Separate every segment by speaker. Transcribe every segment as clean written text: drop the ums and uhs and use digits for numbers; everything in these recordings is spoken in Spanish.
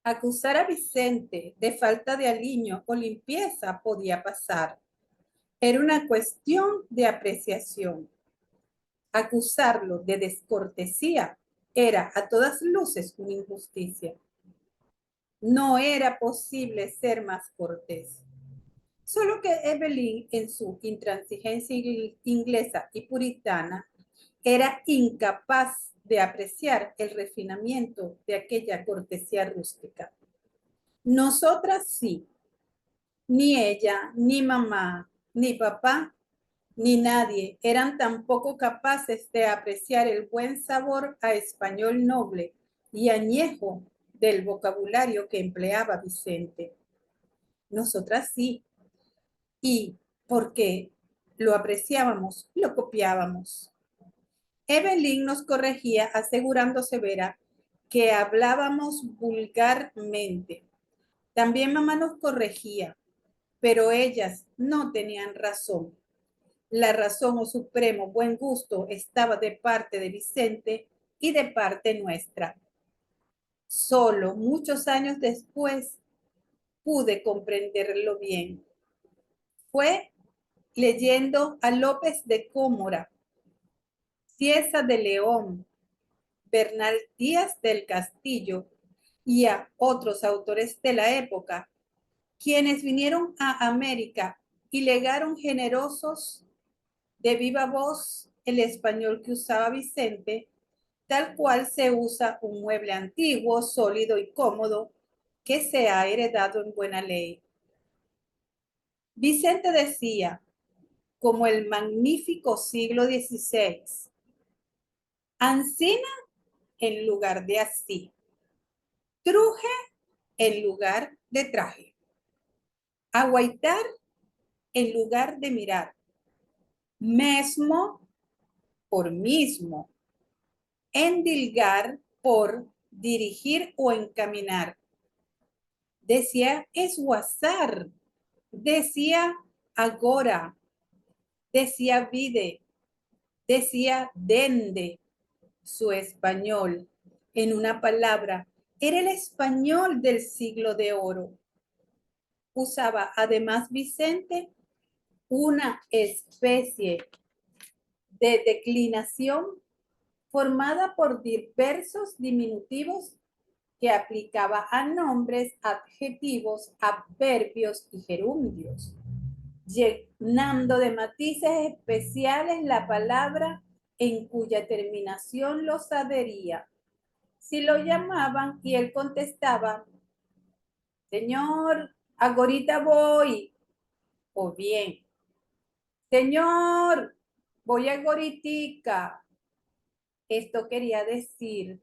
Speaker 1: Acusar a Vicente de falta de aliño o limpieza podía pasar. Era una cuestión de apreciación. Acusarlo de descortesía era a todas luces una injusticia. No era posible ser más cortés. Solo que Evelyn, en su intransigencia inglesa y puritana, era incapaz de apreciar el refinamiento de aquella cortesía rústica. Nosotras sí. Ni ella, ni mamá, ni papá, ni nadie eran tampoco capaces de apreciar el buen sabor a español noble y añejo del vocabulario que empleaba Vicente. Nosotras sí, y porque lo apreciábamos, lo copiábamos. Evelyn nos corregía asegurando severa que hablábamos vulgarmente. También mamá nos corregía, pero ellas no tenían razón. La razón o supremo buen gusto estaba de parte de Vicente y de parte nuestra. Solo muchos años después pude comprenderlo bien. Fue leyendo a López de Cómora, Cieza de León, Bernal Díaz del Castillo y a otros autores de la época, quienes vinieron a América y legaron generosos de viva voz el español que usaba Vicente, tal cual se usa un mueble antiguo, sólido y cómodo que se ha heredado en buena ley. Vicente decía, como el magnífico siglo XVI, Ancina en lugar de así, truje en lugar de traje, aguaitar en lugar de mirar, mesmo por mismo, endilgar por dirigir o encaminar. Decía esguazar, decía agora, decía vide, decía dende. Su español, en una palabra, era el español del siglo de oro. Usaba además Vicente una especie de declinación formada por diversos diminutivos que aplicaba a nombres, adjetivos, adverbios y gerundios, llenando de matices especiales la palabra en cuya terminación los adhería. Si lo llamaban y él contestaba, señor, agorita voy, o bien, señor, voy agoritica. Esto quería decir,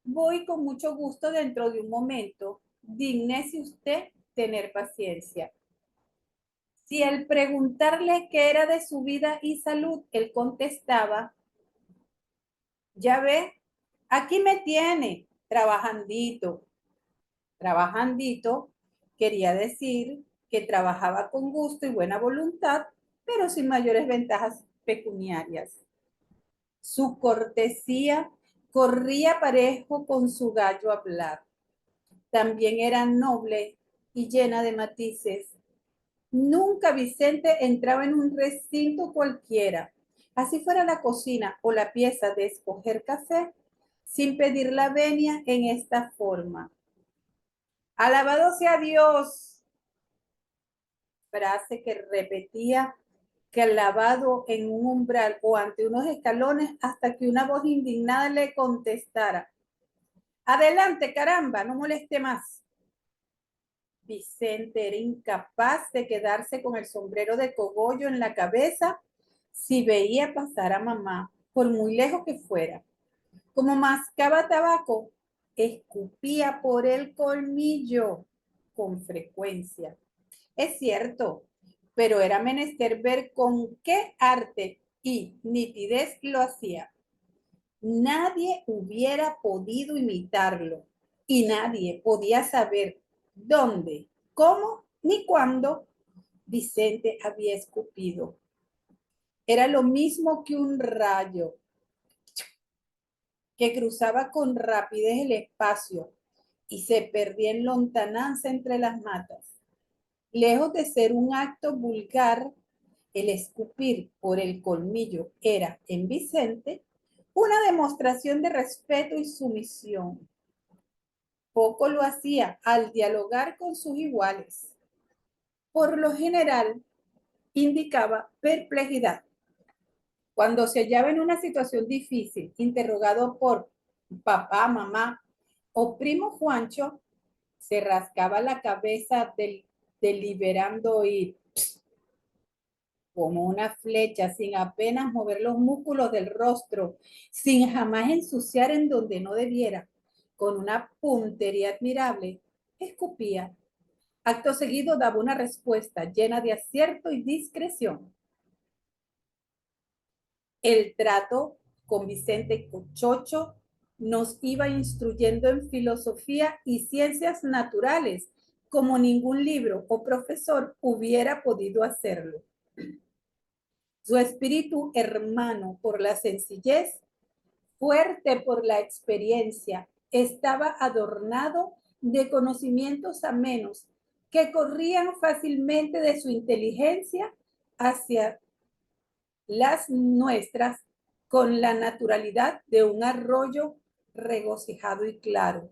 Speaker 1: voy con mucho gusto dentro de un momento, dígnese usted tener paciencia. Si al preguntarle qué era de su vida y salud, él contestaba, ya ve, aquí me tiene, trabajandito. Trabajandito quería decir que trabajaba con gusto y buena voluntad, pero sin mayores ventajas pecuniarias. Su cortesía corría parejo con su gallo hablar. También era noble y llena de matices. Nunca Vicente entraba en un recinto cualquiera, así fuera la cocina o la pieza de escoger café, sin pedir la venia en esta forma. Alabado sea Dios, frase que repetía clavado en un umbral o ante unos escalones hasta que una voz indignada le contestara, adelante caramba, no moleste más. Vicente era incapaz de quedarse con el sombrero de cogollo en la cabeza si veía pasar a mamá, por muy lejos que fuera. Como mascaba tabaco, escupía por el colmillo con frecuencia. Es cierto, pero era menester ver con qué arte y nitidez lo hacía. Nadie hubiera podido imitarlo y nadie podía saber dónde, cómo ni cuándo Vicente había escupido. Era lo mismo que un rayo que cruzaba con rapidez el espacio y se perdía en lontananza entre las matas. Lejos de ser un acto vulgar, el escupir por el colmillo era, en Vicente, una demostración de respeto y sumisión. Poco lo hacía al dialogar con sus iguales. Por lo general, indicaba perplejidad. Cuando se hallaba en una situación difícil, interrogado por papá, mamá o primo Juancho, se rascaba la cabeza deliberando ir como una flecha, sin apenas mover los músculos del rostro, sin jamás ensuciar en donde no debiera, con una puntería admirable, escupía. Acto seguido daba una respuesta llena de acierto y discreción. El trato con Vicente Cochocho nos iba instruyendo en filosofía y ciencias naturales, como ningún libro o profesor hubiera podido hacerlo. Su espíritu hermano por la sencillez, fuerte por la experiencia, estaba adornado de conocimientos amenos que corrían fácilmente de su inteligencia hacia las nuestras con la naturalidad de un arroyo regocijado y claro.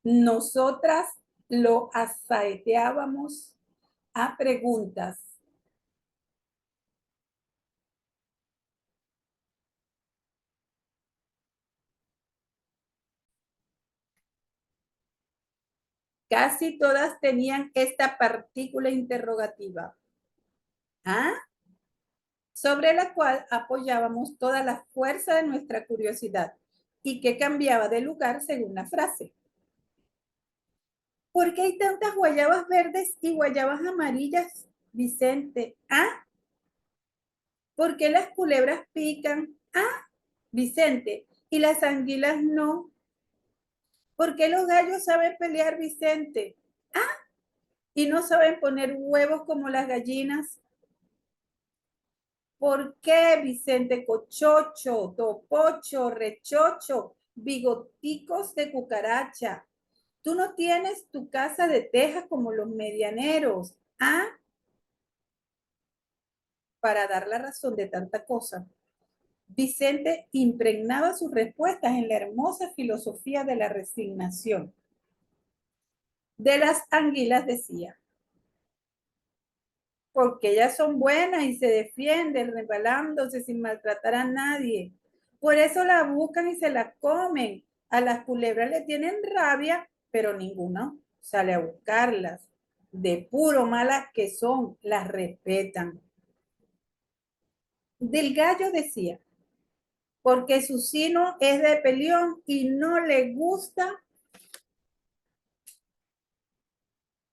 Speaker 1: Nosotras lo asaeteábamos a preguntas. Casi todas tenían esta partícula interrogativa, ¿ah? Sobre la cual apoyábamos toda la fuerza de nuestra curiosidad y que cambiaba de lugar según la frase. ¿Por qué hay tantas guayabas verdes y guayabas amarillas, Vicente? ¿Ah? ¿Por qué las culebras pican? Ah, Vicente. ¿Y las anguilas no? ¿Por qué los gallos saben pelear, Vicente? Ah, y no saben poner huevos como las gallinas. ¿Por qué, Vicente Cochocho, topocho, rechocho, bigoticos de cucaracha? Tú no tienes tu casa de teja como los medianeros. Ah, para dar la razón de tanta cosa. Vicente impregnaba sus respuestas en la hermosa filosofía de la resignación. De las anguilas decía, porque ellas son buenas y se defienden resbalándose sin maltratar a nadie. Por eso la buscan y se la comen. A las culebras le tienen rabia, pero ninguno sale a buscarlas. De puro malas que son, las respetan. Del gallo decía, porque su sino es de peleón y no le gusta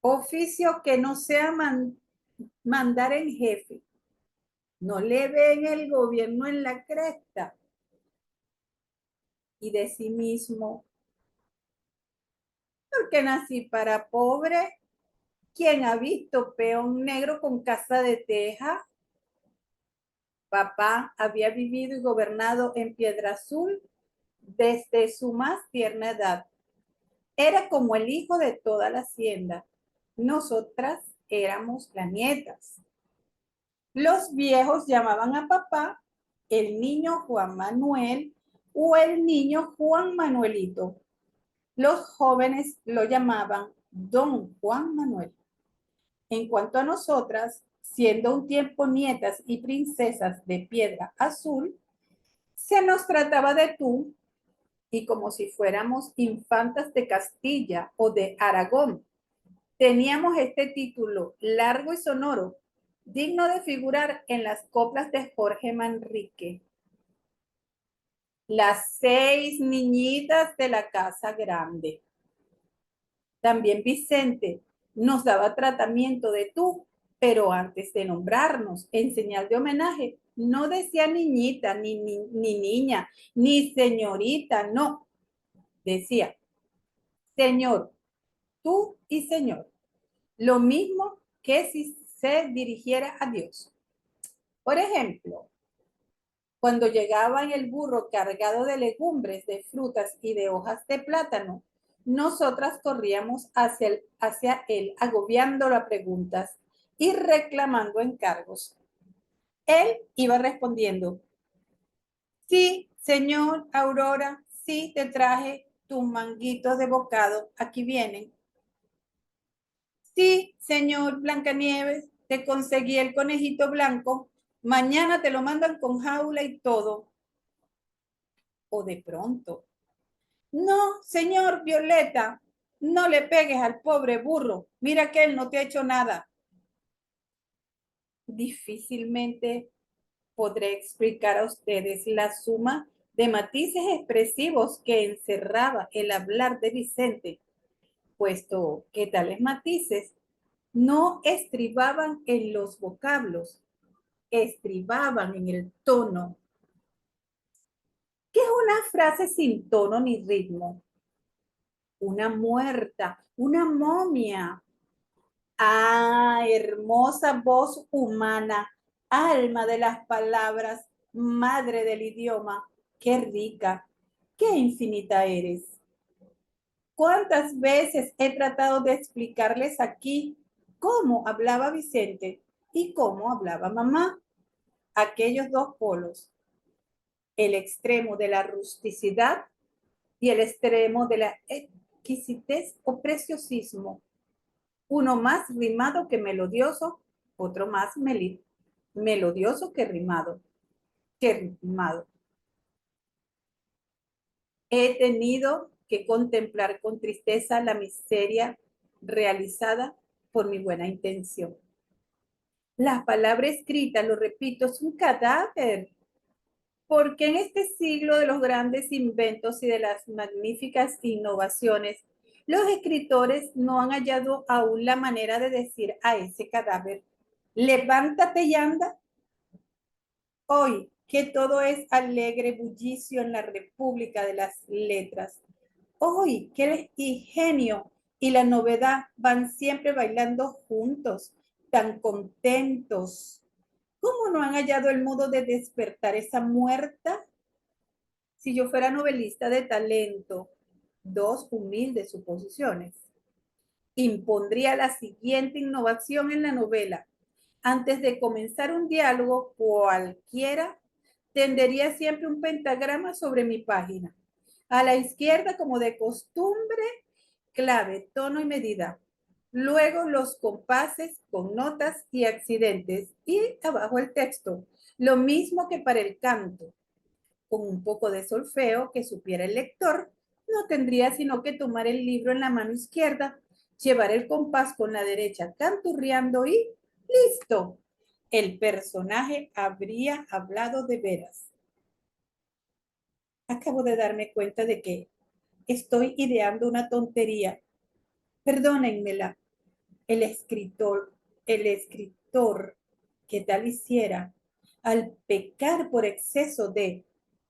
Speaker 1: oficio que no sea mandar en jefe. No le ven el gobierno en la cresta. Y de sí mismo, porque nací para pobre. ¿Quién ha visto peón negro con casa de teja? Papá había vivido y gobernado en Piedra Azul desde su más tierna edad. Era como el hijo de toda la hacienda. Nosotras éramos las nietas. Los viejos llamaban a papá el niño Juan Manuel o el niño Juan Manuelito. Los jóvenes lo llamaban don Juan Manuel. En cuanto a nosotras, siendo un tiempo nietas y princesas de Piedra Azul, se nos trataba de tú y como si fuéramos infantas de Castilla o de Aragón. Teníamos este título largo y sonoro, digno de figurar en las coplas de Jorge Manrique. Las 6 niñitas de la casa grande. También Vicente nos daba tratamiento de tú, pero antes de nombrarnos, en señal de homenaje, no decía niñita, ni niña, ni señorita, no. Decía, señor, tú y señor. Lo mismo que si se dirigiera a Dios. Por ejemplo, cuando llegaba en el burro cargado de legumbres, de frutas y de hojas de plátano, Nosotras corríamos hacia él, agobiándolo a preguntas y reclamando encargos. Él iba respondiendo: sí, señor Aurora, sí te traje tus manguitos de bocado, aquí vienen. Sí, señor Blancanieves, te conseguí el conejito blanco, mañana te lo mandan con jaula y todo. O de pronto: no, señor Violeta, no le pegues al pobre burro, mira que él no te ha hecho nada. Difícilmente podré explicar a ustedes la suma de matices expresivos que encerraba el hablar de Vicente, puesto que tales matices no estribaban en los vocablos, estribaban en el tono. ¿Qué es una frase sin tono ni ritmo? Una muerta, una momia. Ah, hermosa voz humana, alma de las palabras, madre del idioma, qué rica, qué infinita eres. ¿Cuántas veces he tratado de explicarles aquí cómo hablaba Vicente y cómo hablaba mamá? Aquellos dos polos, el extremo de la rusticidad y el extremo de la exquisitez o preciosismo. Uno más rimado que melodioso, otro más melodioso que rimado. He tenido que contemplar con tristeza la miseria realizada por mi buena intención. La palabra escrita, lo repito, es un cadáver, porque en este siglo de los grandes inventos y de las magníficas innovaciones, los escritores no han hallado aún la manera de decir a ese cadáver: levántate y anda. Hoy, que todo es alegre bullicio en la República de las Letras, hoy que el ingenio y la novedad van siempre bailando juntos, tan contentos. ¿Cómo no han hallado el modo de despertar esa muerta? Si yo fuera novelista de talento, dos humildes suposiciones, impondría la siguiente innovación en la novela. Antes de comenzar un diálogo cualquiera, tendería siempre un pentagrama sobre mi página. A la izquierda, como de costumbre, clave, tono y medida. Luego los compases con notas y accidentes. Y abajo el texto. Lo mismo que para el canto. Con un poco de solfeo que supiera el lector, no tendría sino que tomar el libro en la mano izquierda, llevar el compás con la derecha canturreando y ¡listo! El personaje habría hablado de veras. Acabo de darme cuenta de que estoy ideando una tontería. Perdónenmela. El escritor, el escritor que tal hiciera, al pecar por exceso de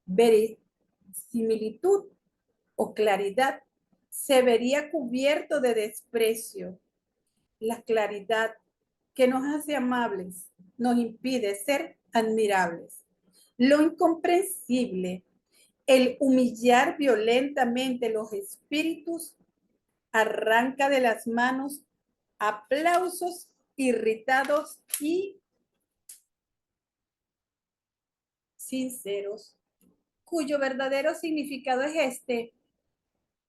Speaker 1: verisimilitud o claridad, se vería cubierto de desprecio. La claridad que nos hace amables nos impide ser admirables. Lo incomprensible, el humillar violentamente los espíritus, arranca de las manos aplausos irritados y sinceros, cuyo verdadero significado es este: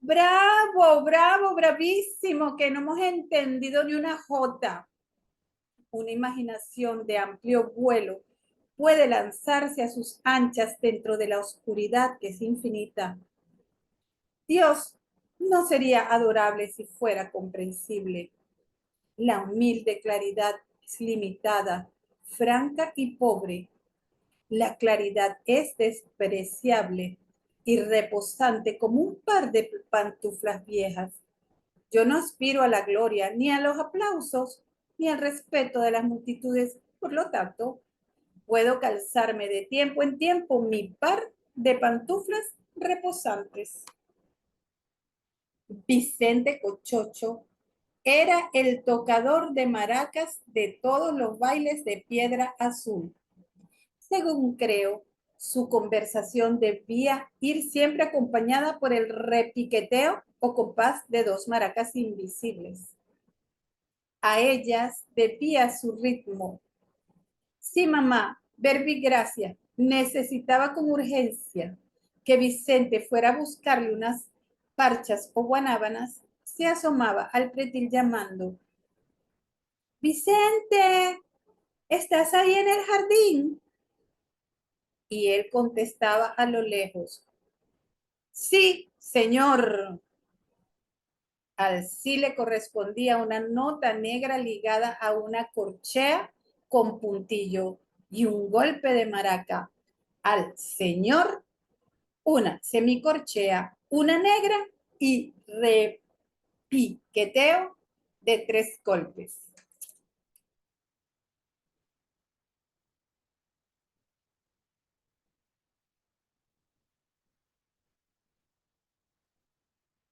Speaker 1: bravo, bravo, bravísimo, que no hemos entendido ni una jota. Una imaginación de amplio vuelo puede lanzarse a sus anchas dentro de la oscuridad que es infinita. Dios no sería adorable si fuera comprensible. La humilde claridad es limitada, franca y pobre. La claridad es despreciable y reposante como un par de pantuflas viejas. Yo no aspiro a la gloria, ni a los aplausos, ni al respeto de las multitudes. Por lo tanto, puedo calzarme de tiempo en tiempo mi par de pantuflas reposantes. Vicente Cochocho era el tocador de maracas de todos los bailes de Piedra Azul. Según creo, Su conversación debía ir siempre acompañada por el repiqueteo o compás de dos maracas invisibles. A ellas debía su ritmo. Sí, mamá, Gracia necesitaba con urgencia que Vicente fuera a buscarle unas parchas o guanábanas, se asomaba al pretil llamando: Vicente, ¿estás ahí en el jardín? Y él contestaba a lo lejos: sí, señor. Al sí le correspondía una nota negra ligada a una corchea con puntillo y un golpe de maraca. Al señor, una semicorchea, una negra y repiqueteo de 3 golpes.